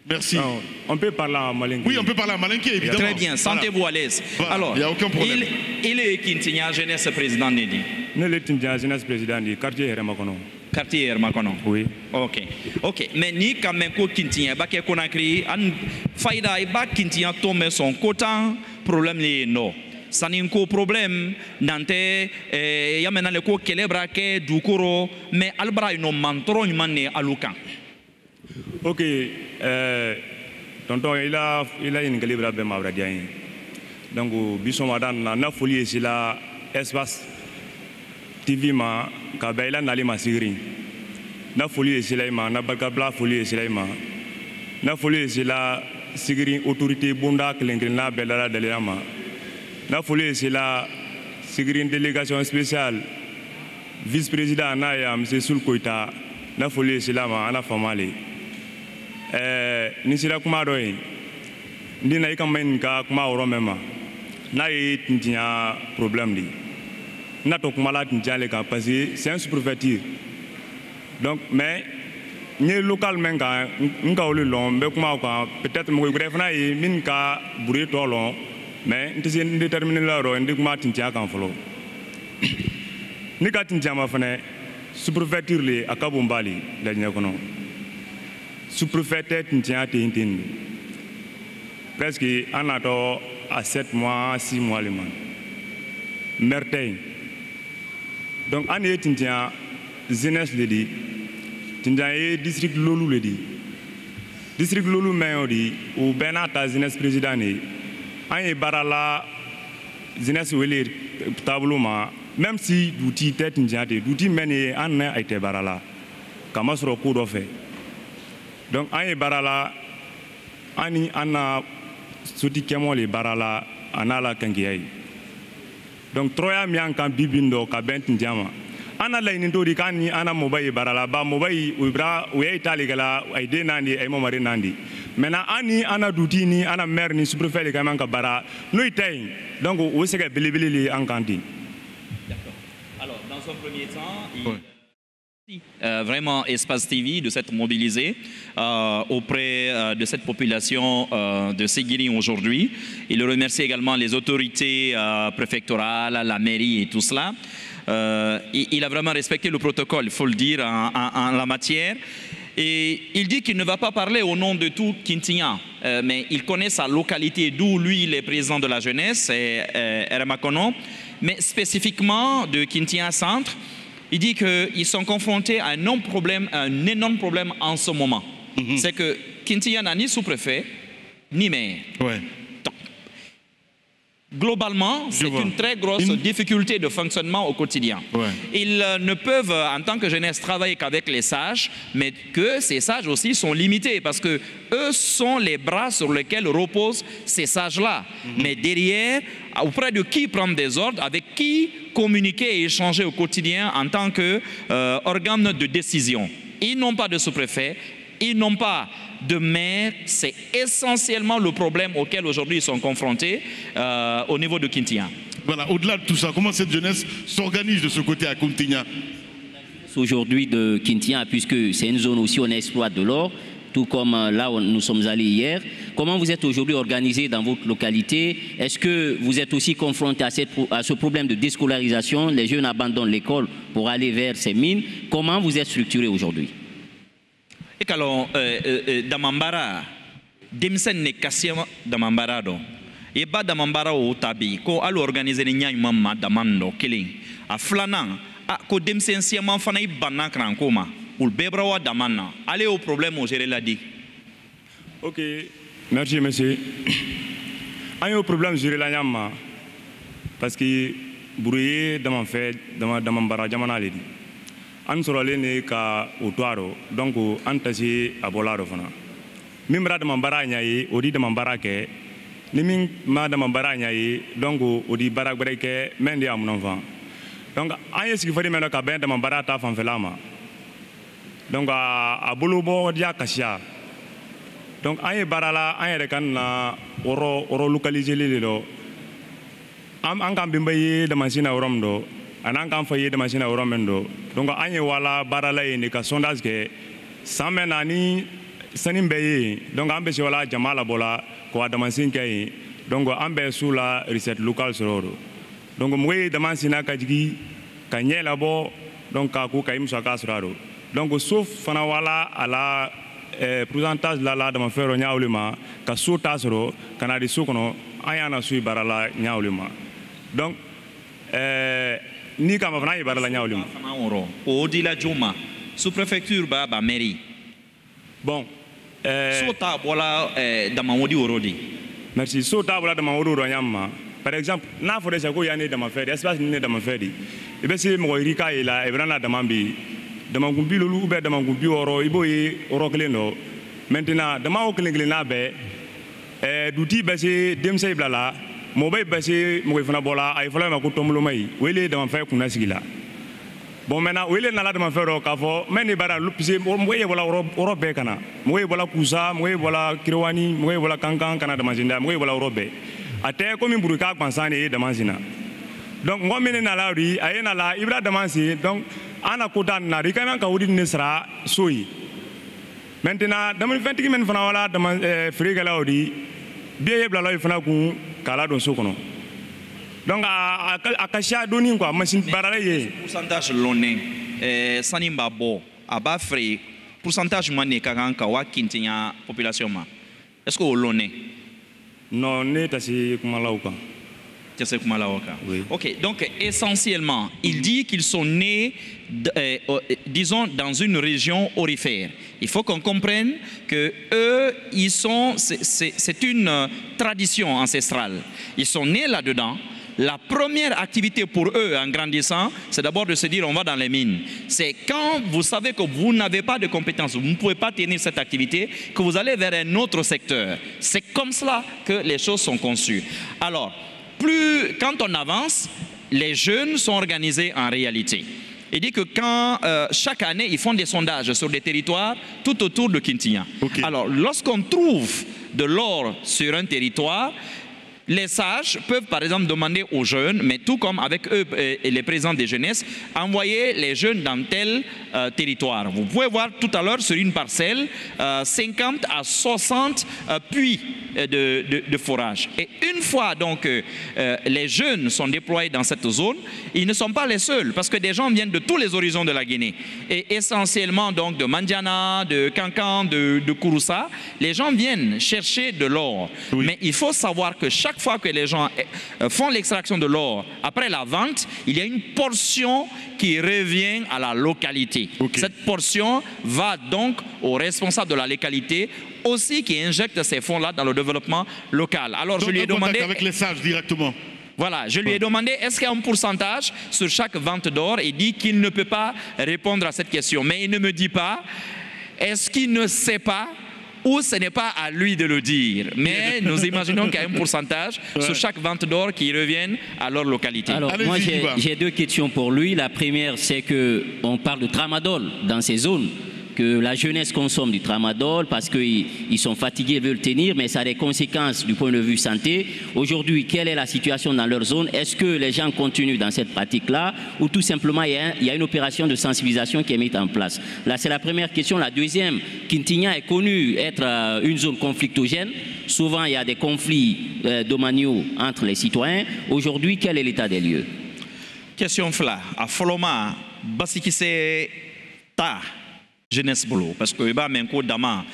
Merci. Non, on peut parler en malinké. Oui, on peut parler en malinké, évidemment. Très bien, sentez-vous à l'aise. Voilà. Alors, il n'y a aucun problème. Il est Kintinya jeunesse président Nedi. Ne le Tintia jeunesse président du quartier Hermakono. Quartier Hermakono. Oui. Ok. Ok. Mais ni quand même ko Kintinya ba ke Conakry an faida ba Kintinya tombe son coton problème les no. Saninko problème nante yamena le ko kelebra ke dukoro mais albra no mantro nyane alukan. Ok, tonton, il a une calibre à Bema Bradian. Donc, Bisson Madame, na folie ici là, espace TV ma, Kabaila Nalima Sigri. Na folie ici là, na Bakabla folie ici là, na folie ici là, Sigri, autorité Bunda, Klingrina, Bellara de Léama. Na folie ici là, Sigri, délégation spéciale, vice-président Naya, M. Soulkoita, na folie ici là, Anna Famale. Ni sira kuma dɔ ye ndi na I ka maɲi ka kuma yɔrɔ mɛn ma n'a ye tintinya problème de n'a to kuma la tintinya le kan parce que c'est un sous-préfecture donc mais n ye local mɛn kan n ka olu lɔn n bɛ kuma o kan peut-être mɔgɔ wɛrɛ fana ye min ka buru tɔ lɔn mais n tɛ se n déterminer la yɔrɔ n tɛ kuma tintinya kan fɔlɔ ne ka tintinya ma fana sous-préfecture le a ka bon bali la diɲɛ kɔnɔ. Sous-préfet Tintia Tintin. Presque on attend à 7 mois, 6 mois les man. Merteil. Donc on est Tintia jeunesse le dit. Tintia est district Lolu le dit. District Lolu mais dit ou Benata jeunesse président ni. On est barala jeunesse wele tableau ma. Même si d'outil tête Tintia d'outil mené on a été barala. Comment se recours au fait. Donc, on est barala, on a soutenu les barala, on a la kangiaï. Donc, trois miens quand bibindo, quand bentindiama. On a la inindori quand on a mobile barala, ba mobile ubra, ou est taligala, ou est nandi, et mon mari nandi. Maintenant, on a doutini, on a mère ni sous-préfet les gamins kabara, nous y donc, où c'est que bilibili en canti. D'accord. Alors, dans un premier temps, vraiment Espace TV de s'être mobilisé auprès de cette population de Séguiri aujourd'hui. Il remercie également les autorités préfectorales, la mairie et tout cela. Il a vraiment respecté le protocole, il faut le dire, en la matière. Et il dit qu'il ne va pas parler au nom de tout Kintinya, mais il connaît sa localité, d'où lui il est président de la jeunesse, Hermakono, mais spécifiquement de Kintinya Centre. Il dit qu'ils sont confrontés à un énorme problème en ce moment. C'est que Kintinya n'a ni sous-préfet, ni maire. Ouais. Donc, globalement, c'est une très grosse difficulté de fonctionnement au quotidien. Ouais. Ils ne peuvent, en tant que jeunesse, travailler qu'avec les sages, mais que ces sages aussi sont limités parce que eux sont les bras sur lesquels reposent ces sages-là. Mais derrière, auprès de qui prendre des ordres, avec qui communiquer et échanger au quotidien en tant qu'organe de décision. Ils n'ont pas de sous-préfet, ils n'ont pas de maire. C'est essentiellement le problème auquel aujourd'hui ils sont confrontés au niveau de Kintinya. Voilà, au-delà de tout ça, comment cette jeunesse s'organise de ce côté à Kintinya? Aujourd'hui de Kintinya, puisque c'est une zone aussi où on exploite de l'or, tout comme là où nous sommes allés hier. Comment vous êtes aujourd'hui organisé dans votre localité? Est-ce que vous êtes aussi confronté à ce problème de déscolarisation? Les jeunes abandonnent l'école pour aller vers ces mines. Comment vous êtes structuré aujourd'hui? Et alors, Damambara, Demsen ne Kassia Damambarado, et pas Damambara au Tabi, ko allo organiser les Nyamama Damando, Killing, à Flanan, à Kodemsen Siaman Fanay Banakran Koma. Pour le Bebrawa Damana, allez au problème où j'ai l'a dit. Ok, merci monsieur. Il y a un problème sur la Yama parce que brouillé dans mon fait, dans mon barrage, on a dit. On sera allé qu'à Otoaro, donc on tâche à Bolaro. Même dans mon barrage, on dit dans mon barrage, ni même dans mon barrage, donc on dit barrage break, mais à mon enfant. Donc, il y a ce qu'il faut dire maintenant qu'à ben dans mon barrage, ta femme fait là. donc a bolo bɔ diya kasiya donc an ye baara la an yɛrɛ ka na yɔrɔ localiselen de dɔ an kan bɛnba ye damansi na yɔrɔ min dɔ ani an kan fa ye damansi na yɔrɔ min dɔ donc an ye wala baara la yen de ka sondage kɛ san bɛ na ni sani bɛ ye donc an bɛ se wala jama labɔla k'o damansi kɛ yen donc an bɛ su la recette locale sɔrɔ o do donc mɔgɔ ye damansi na ka jigin ka ɲɛ labɔ donc k'a ko ka i musaka sɔrɔ a do donc so fana wala a la pourcentage la damafɛn dɔ ɲa olu ma ka so ta sɔrɔ ka na di so kɔnɔ an y'a na so baara la ɲa olu ma donc ni kama fana ye baara la ɲa olu ma o di la juma sous-préfecture ba mairie bon so ta bɔla damawodi woro di merci so ta bɔla damawodi woro ɲa ma par exemple n'a fɔra sisan ko yan ne damafɛn di espace ni ne damafɛn di i bɛ se mɔgɔ yiri k'a ye la i bɛ na dama bi damakun bi lolu bɛ damakun bi wɔɔrɔ i b'o ye yɔrɔ kelen dɔ maintenant dama o kelen kelenna bɛɛ dutigi bɛ se denmisɛn bila la mɔgɔ bɛ se mɔgɔ fana bɔ la a ye fɔlɔ ma ko tɔnboloma yi o ye damafɛn kunna sigi la bon maintenant o ye nana damafɛn dɔ k'a fɔ mɛ nin baara puisque mɔgɔ ye bɔla yɔrɔ bɛɛ kana mɔgɔ ye bɔla kusa mɔgɔ ye bɔla kirewani mɔgɔ ye bɔla kankan kana damasinda mɔgɔ ye bɔla yɔrɔ bɛɛ a tɛ komi burukina gansan de ye damasina donc mɔgɔ min nana o di a ye na la i bɛna damansi donc an na kota na i ka kan ka wuri ne sara so ye maintenant damanifɛntigi min fana wala feerekɛla o di biye ye bilala i fana kun k'a ladon so kɔnɔ donc a ka siya doni quoi machine baarala ye pourcentage lonnen sani b'a bɔ a b'a feere pourcentage man de ka kan ka wa kintinya population ma est-ce que o lonnen non ne tɛ se kuma la o kan. Oui. Ok, donc essentiellement, il dit qu'ils sont nés, disons, dans une région aurifère. Il faut qu'on comprenne que eux, c'est une tradition ancestrale. Ils sont nés là-dedans. La première activité pour eux en grandissant, c'est d'abord de se dire on va dans les mines. C'est quand vous savez que vous n'avez pas de compétences, vous ne pouvez pas tenir cette activité, que vous allez vers un autre secteur. C'est comme cela que les choses sont conçues. Alors, quand on avance, les jeunes sont organisés en réalité. Il dit que quand chaque année, ils font des sondages sur des territoires tout autour de Kintinya. Okay. Alors, lorsqu'on trouve de l'or sur un territoire, les sages peuvent par exemple demander aux jeunes, mais tout comme avec eux et les présidents des jeunesses, envoyer les jeunes dans tel territoire. Vous pouvez voir tout à l'heure sur une parcelle 50 à 60 puits de forage. Et une fois donc les jeunes sont déployés dans cette zone, ils ne sont pas les seuls parce que des gens viennent de tous les horizons de la Guinée et essentiellement donc de Mandiana, de Kankan, de Kouroussa. Les gens viennent chercher de l'or. Oui. Mais il faut savoir que chaque fois que les gens font l'extraction de l'or, après la vente, il y a une portion qui revient à la localité. Okay. Cette portion va donc aux responsables de la localité aussi qui injectent ces fonds-là dans le développement local. Alors donc, je lui ai demandé... avec les sages directement. Voilà, je lui ai demandé est-ce qu'il y a un pourcentage sur chaque vente d'or. Il dit qu'il ne peut pas répondre à cette question. Mais il ne me dit pas, est-ce qu'il ne sait pas ou ce n'est pas à lui de le dire. Mais nous imaginons qu'il y a un pourcentage sur chaque vente d'or qui revienne à leur localité. Alors, moi, j'ai deux questions pour lui. La première, c'est qu'on parle de tramadol dans ces zones, que la jeunesse consomme du tramadol parce qu'ils sont fatigués, ils veulent tenir, mais ça a des conséquences du point de vue santé. Aujourd'hui, quelle est la situation dans leur zone? Est-ce que les gens continuent dans cette pratique-là ou tout simplement il y a une opération de sensibilisation qui est mise en place? Là, c'est la première question. La deuxième, Kintinya est connue être une zone conflictogène. Souvent, il y a des conflits domaniaux entre les citoyens. Aujourd'hui, quel est l'état des lieux? Question fla. À Foloma, Basikise Ta. Jeunesse bolo parce que ba menko dama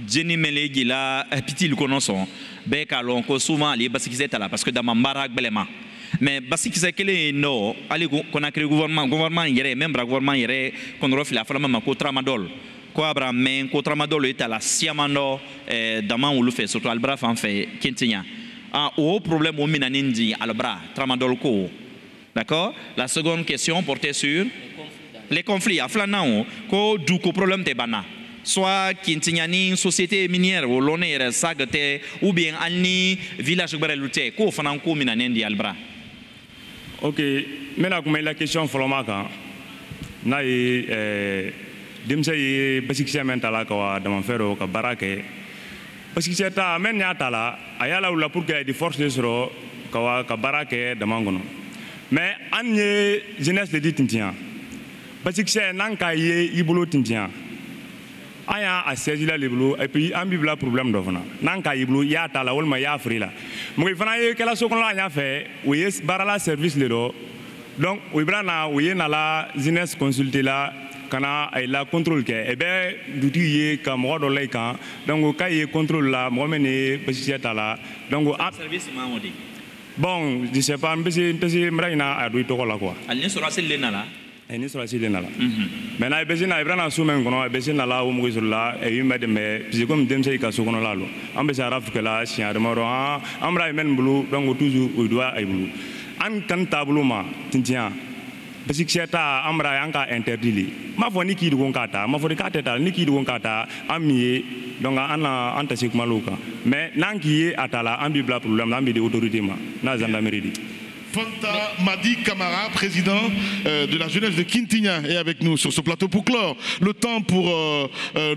jeni melegi la petit le connaissons be ka lon ko souvent les basikise tala parce que dama mbarak belema mais basikise kele no ali ko na créé gouvernement yere même gouvernement yere qu'on refile la femme ko tramadol ko abra men ko tramadol est à la siamano dama ou le fait surtout albra en fait Kintinya au problème au minanindi albra tramadol ko d'accord. La seconde question portait sur les conflits à Flanao, ko du problème de bana. Soit Kintinya ni société minière ou l'honneur sagate ou bien alni village barelute ko fanan ko minanendi albra. OK, maintenant comme la question Folomaka na denmisɛn basikisɛ min ta la ka damafɛn dɔ ka baara kɛ basikisɛ ta mɛ y'a ta la a y'a lawula pour que a ye force de sɔrɔ ka baara kɛ dama kɔnɔ mais an ye jeunesse de di tintinya basikisɛ n'an k'a ye i bolo tintinya an y'a siège la le bolo et puis an b'i bila problème dɔ fana n'an k'a y'i bolo i y'a ta la walima i y'a firi la mɔgɔ fana ye kɛla so kɔnɔla ɲa fɛ o ye baarala service le dɔ donc o bɛna na o ye nala jeunesse consulté la kana a la contrôle kɛ ɛ bɛ dutigi ye ka mɔgɔ dɔ la i kan donc k'a ye contrôle la mɔgɔ min ye basikisɛ ta la donc service ma o de bon je sais pas n tɛ se n bɛna ɲina a don i tɔgɔ la quoi ali ni sɔrɔsi le nana ni sɔrɔsi le nana maintenant i bɛ se na i bɛna so min kɔnɔ i bɛ se na la o mɔgɔ sɔrɔ la i bɛ dɛmɛ parce que comme denmisɛn ka so kɔnɔ la lo an bɛ se arafu la siɲɛ dama dɔn an bɛna mɛ nin bolo donc toujours o doit a bolo an kan taabolo ma tintinya basikisɛ ta an bɛna an ka interdit le m'a fɔ ni k'i dogo k'a ta m'a fɔ de k'a tɛ ta ni k'i dogo k'a ta an min ye donc an tɛ se kuma l'o kan mais n'an k'i ye a ta la an b'i bila problème la an b'i di autorité ma n'a gendarmerie di. Fanta Madi Camara, président de la jeunesse de Kintinya, est avec nous sur ce plateau pour clore. Le temps pour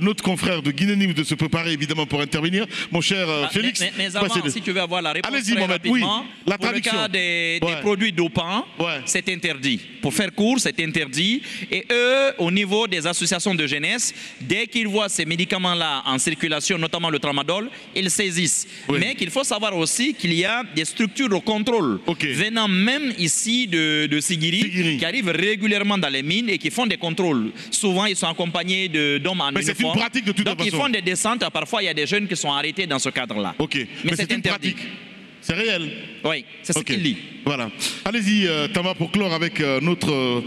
notre confrère de Guinée de se préparer évidemment pour intervenir. Mon cher Félix. Mais avant, si tu veux avoir la réponse très Mohamed, rapidement, oui, la pour traduction. le cas des produits dopants, c'est interdit. Pour faire court, c'est interdit. Et eux, au niveau des associations de jeunesse, dès qu'ils voient ces médicaments-là en circulation, notamment le tramadol, ils saisissent. Mais qu'il faut savoir aussi qu'il y a des structures de contrôle venant même ici de Sigiri, qui arrivent régulièrement dans les mines et qui font des contrôles. Souvent, ils sont accompagnés d'hommes en uniforme. C'est une pratique de toute façon. Donc, ils font des descentes. Parfois, il y a des jeunes qui sont arrêtés dans ce cadre-là. Mais c'est une interdit. pratique. C'est réel. Oui, c'est ce qu'il dit. Voilà. Allez-y, Tama, pour clore avec notre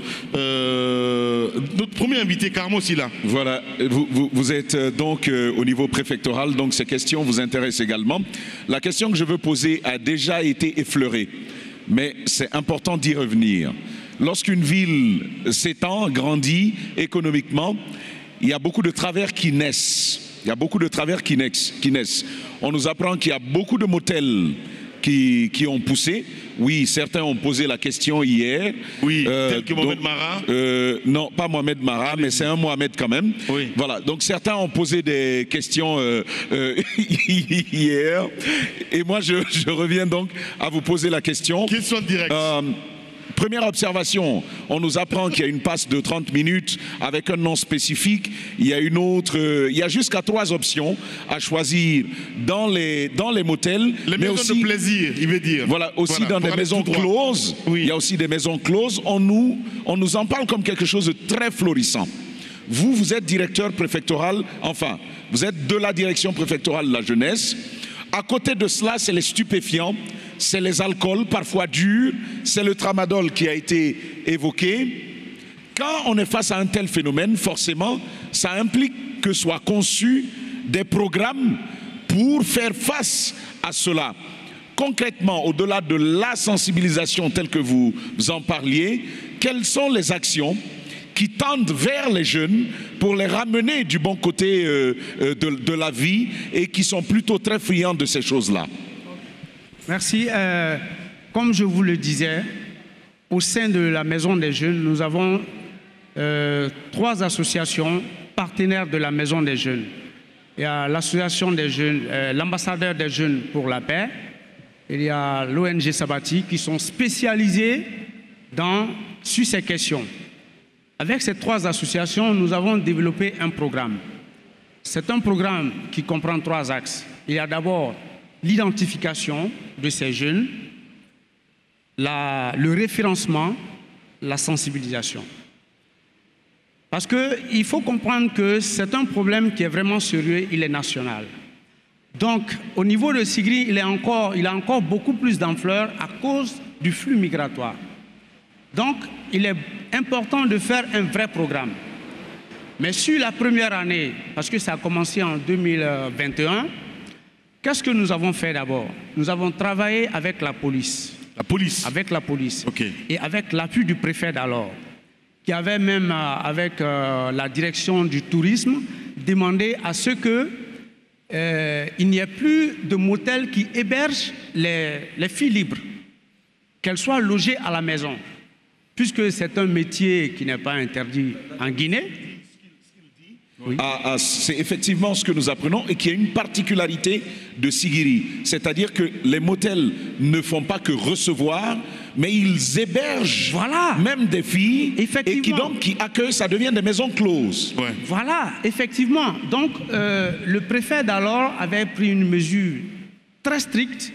premier invité, Carmo Silla. Voilà, vous êtes donc au niveau préfectoral, donc ces questions vous intéressent également. La question que je veux poser a déjà été effleurée, mais c'est important d'y revenir. Lorsqu'une ville s'étend, grandit économiquement, il y a beaucoup de travers qui naissent. Il y a beaucoup de travers qui naissent. On nous apprend qu'il y a beaucoup de motels qui ont poussé. Oui, certains ont posé la question hier. Oui, tel que Mohamed Mara. Non, pas Mohamed Mara, mais c'est un Mohamed quand même. Oui. Voilà, donc certains ont posé des questions hier. Et moi, je reviens donc à vous poser la question. Question directe. Première observation, on nous apprend qu'il y a une passe de 30 minutes avec un nom spécifique. Il y a une autre, il y a jusqu'à 3 options à choisir dans les motels. Les maisons aussi, de plaisir, il veut dire. Voilà, aussi dans des maisons closes. Oui. Il y a aussi des maisons closes. On nous en parle comme quelque chose de très florissant. Vous êtes directeur préfectoral, enfin, vous êtes de la direction préfectorale de la jeunesse. À côté de cela, c'est les stupéfiants. C'est les alcools, parfois durs, c'est le tramadol qui a été évoqué. Quand on est face à un tel phénomène, forcément, ça implique que soient conçus des programmes pour faire face à cela. Concrètement, au-delà de la sensibilisation telle que vous en parliez, quelles sont les actions qui tendent vers les jeunes pour les ramener du bon côté de la vie et qui sont plutôt très friands de ces choses-là? Merci. Comme je vous le disais, au sein de la Maison des Jeunes, nous avons 3 associations partenaires de la Maison des Jeunes. Il y a l'association des jeunes, l'ambassadeur des jeunes pour la paix. Il y a l'ONG Sabati qui sont spécialisés sur ces questions. Avec ces 3 associations, nous avons développé un programme. C'est un programme qui comprend 3 axes. Il y a d'abord l'identification de ces jeunes, le référencement, la sensibilisation. Parce qu'il faut comprendre que c'est un problème qui est vraiment sérieux, il est national. Donc, au niveau de Sigiri, il a encore beaucoup plus d'ampleur à cause du flux migratoire. Donc, il est important de faire un vrai programme. Mais sur la première année, parce que ça a commencé en 2021, qu'est-ce que nous avons fait d'abord? Nous avons travaillé avec la police. La police? Avec la police. Okay. Et avec l'appui du préfet d'alors, qui avait même, avec la direction du tourisme, demandé à ce qu'il n'y ait plus de motels qui hébergent les filles libres, qu'elles soient logées à la maison, puisque c'est un métier qui n'est pas interdit en Guinée. Oui. C'est effectivement ce que nous apprenons et qui a une particularité de Sigiri. C'est-à-dire que les motels ne font pas que recevoir, mais ils hébergent même des filles et qui accueillent, ça devient des maisons closes. Ouais. Voilà, effectivement. Donc, le préfet d'alors avait pris une mesure très stricte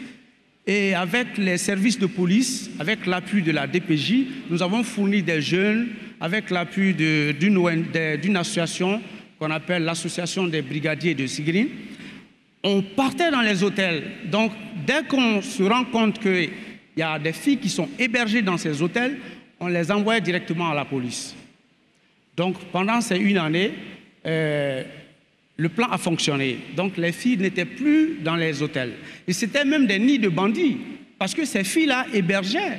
et avec les services de police, avec l'appui de la DPJ, nous avons fourni des jeunes avec l'appui d'une association qu'on appelle l'association des brigadiers de Sigiri. On partait dans les hôtels. Donc, dès qu'on se rend compte qu'il y a des filles qui sont hébergées dans ces hôtels, on les envoyait directement à la police. Donc, pendant ces une année, le plan a fonctionné. Donc, les filles n'étaient plus dans les hôtels. Et c'était même des nids de bandits, parce que ces filles-là hébergeaient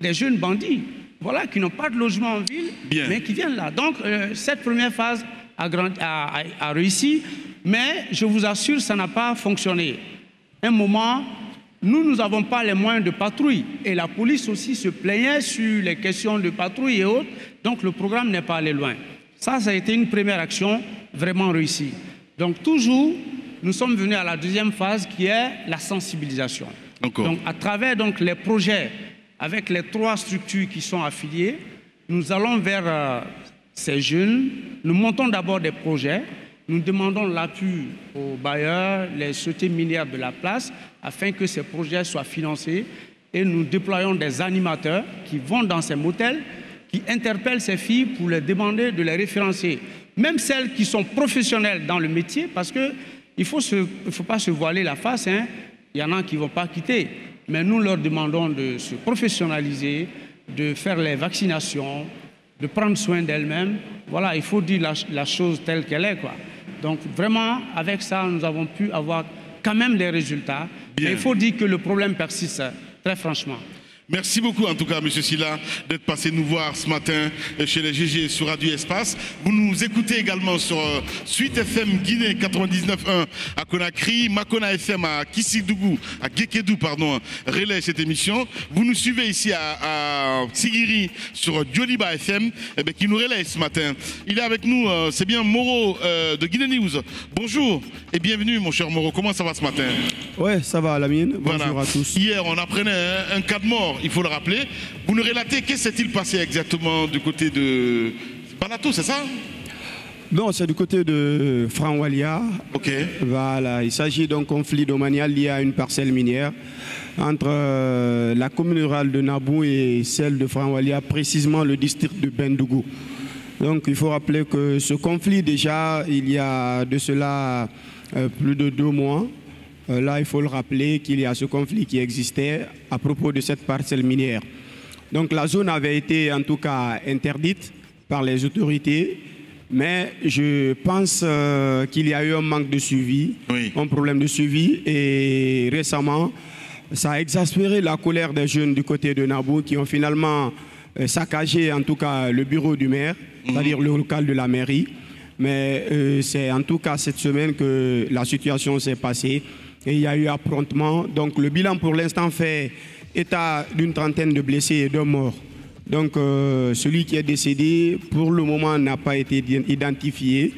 des jeunes bandits, voilà, qui n'ont pas de logement en ville, mais qui viennent là. Donc, cette première phase a réussi, mais je vous assure, ça n'a pas fonctionné. Un moment, nous n'avons pas les moyens de patrouille, et la police aussi se plaignait sur les questions de patrouille et autres, donc le programme n'est pas allé loin. Ça a été une première action vraiment réussie. Donc toujours, nous sommes venus à la deuxième phase qui est la sensibilisation. Donc à travers les projets, avec les 3 structures qui sont affiliées, nous allons vers ces jeunes, nous montons d'abord des projets, nous demandons l'appui aux bailleurs, les sociétés minières de la place, afin que ces projets soient financés, et nous déployons des animateurs qui vont dans ces motels, qui interpellent ces filles pour leur demander de les référencer. Même celles qui sont professionnelles dans le métier, parce qu'il ne faut pas se voiler la face, hein. Il y en a qui ne vont pas quitter, mais nous leur demandons de se professionnaliser, de faire les vaccinations, de prendre soin d'elles-mêmes. Voilà, il faut dire la chose telle qu'elle est, quoi. Donc vraiment, avec ça, nous avons pu avoir quand même des résultats. Mais il faut dire que le problème persiste, très franchement. Merci beaucoup en tout cas, M. Sylla, d'être passé nous voir ce matin chez les GG sur Radio Espace. Vous nous écoutez également sur Suite FM Guinée 99.1 à Conakry, Makona FM à Kissidougou, à Gekedou, pardon, relaie cette émission. Vous nous suivez ici à Sigiri sur Dioliba FM, qui nous relaie ce matin. Il est avec nous, c'est bien Moro de Guinée News. Bonjour et bienvenue mon cher Moro, comment ça va ce matin? Ouais, ça va Lamine, bonjour à tous. Hier on apprenait un cas de mort. Il faut le rappeler. Vous nous relatez, qu'est-ce qui s'est-il passé exactement du côté de Banato, c'est ça? Non, c'est du côté de Franwalia. Ok. Voilà, il s'agit d'un conflit domanial lié à une parcelle minière entre la commune rurale de Nabou et celle de Franwalia, précisément le district de Bendougou. Donc il faut rappeler que ce conflit, déjà, il y a de cela plus de 2 mois. Là, il faut le rappeler qu'il y a ce conflit qui existait à propos de cette parcelle minière. Donc la zone avait été en tout cas interdite par les autorités, mais je pense qu'il y a eu un manque de suivi, un problème de suivi, et récemment, ça a exaspéré la colère des jeunes du côté de Nabou qui ont finalement saccagé en tout cas le bureau du maire, c'est-à-dire le local de la mairie. Mais c'est en tout cas cette semaine que la situation s'est passée. Et il y a eu affrontement. Donc le bilan pour l'instant fait état d'une trentaine de blessés et de morts. Donc celui qui est décédé pour le moment n'a pas été identifié.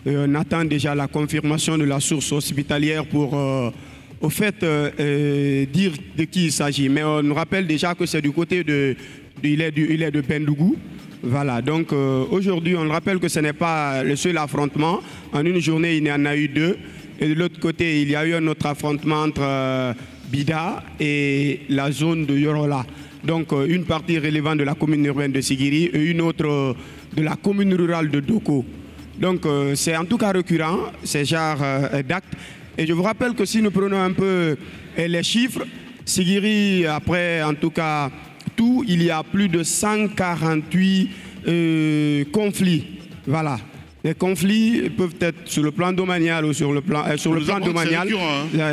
On attend déjà la confirmation de la source hospitalière pour au fait dire de qui il s'agit. Mais on nous rappelle déjà que c'est du côté il est de Bendougou. Voilà, donc aujourd'hui on le rappelle que ce n'est pas le seul affrontement. En une journée il y en a eu 2. Et de l'autre côté, il y a eu un autre affrontement entre Bida et la zone de Yorola. Donc une partie relevant de la commune urbaine de Sigiri et une autre de la commune rurale de Doko. Donc c'est en tout cas récurrent, ces genres d'actes. Et je vous rappelle que si nous prenons un peu les chiffres, Sigiri, après en tout cas tout, il y a plus de 148 conflits. Voilà. Les conflits peuvent être sur le plan domanial ou sur le plan domanial.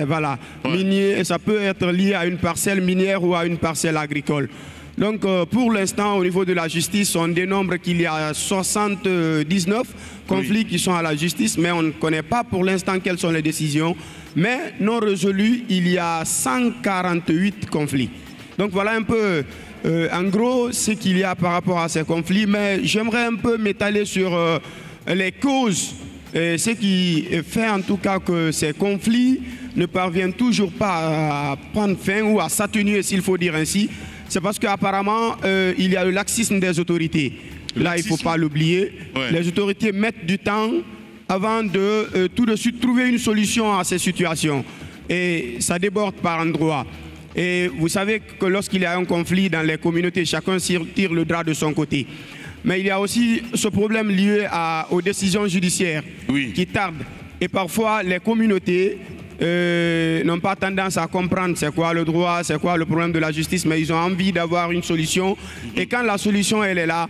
Voilà. Minier, et ça peut être lié à une parcelle minière ou à une parcelle agricole. Donc pour l'instant, au niveau de la justice, on dénombre qu'il y a 79 conflits qui sont à la justice, mais on ne connaît pas pour l'instant quelles sont les décisions. Mais non résolus, il y a 148 conflits. Donc voilà un peu, en gros, ce qu'il y a par rapport à ces conflits. Mais j'aimerais un peu m'étaler sur les causes ce qui fait en tout cas que ces conflits ne parviennent toujours pas à prendre fin ou à s'atténuer, s'il faut dire ainsi, c'est parce qu'apparemment, il y a le laxisme des autorités. Là, il ne faut pas l'oublier. Ouais. Les autorités mettent du temps avant de tout de suite trouver une solution à ces situations. Et ça déborde par endroits. Et vous savez que lorsqu'il y a un conflit dans les communautés, chacun tire le drap de son côté. Mais il y a aussi ce problème lié aux décisions judiciaires qui tardent. Et parfois, les communautés n'ont pas tendance à comprendre c'est quoi le droit, c'est quoi le problème de la justice, mais ils ont envie d'avoir une solution. Et quand la solution, elle est là,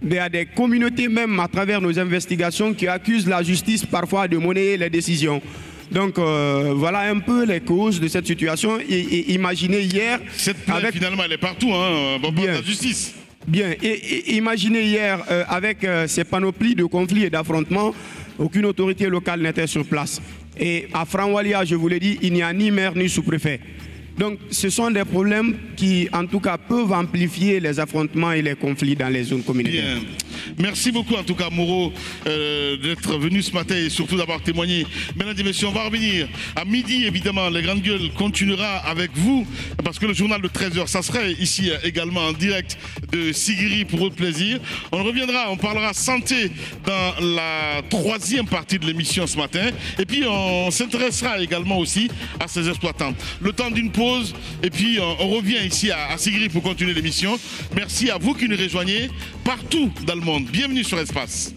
il y a des communautés même à travers nos investigations qui accusent la justice parfois de monnayer les décisions. Donc voilà un peu les causes de cette situation. Et imaginez hier... Cette plainte finalement elle est partout, hein, bon, la justice. Bien, et imaginez hier avec ces panoplies de conflits et d'affrontements, aucune autorité locale n'était sur place. Et à Franwalia, je vous l'ai dit, il n'y a ni maire ni sous-préfet. Donc ce sont des problèmes qui, en tout cas, peuvent amplifier les affrontements et les conflits dans les zones communautaires. Bien. Merci beaucoup, en tout cas, Moreau, d'être venu ce matin et surtout d'avoir témoigné. Mesdames et messieurs, on va revenir à midi, évidemment. Les Grandes Gueules continuera avec vous, parce que le journal de 13h, ça serait ici également en direct de Sigiri pour votre plaisir. On reviendra, on parlera santé dans la 3e partie de l'émission ce matin. Et puis, on s'intéressera également aussi à ces exploitants. Le temps d'une pause. Et puis on revient ici à Sigiri pour continuer l'émission. Merci à vous qui nous rejoignez partout dans le monde. Bienvenue sur Espace.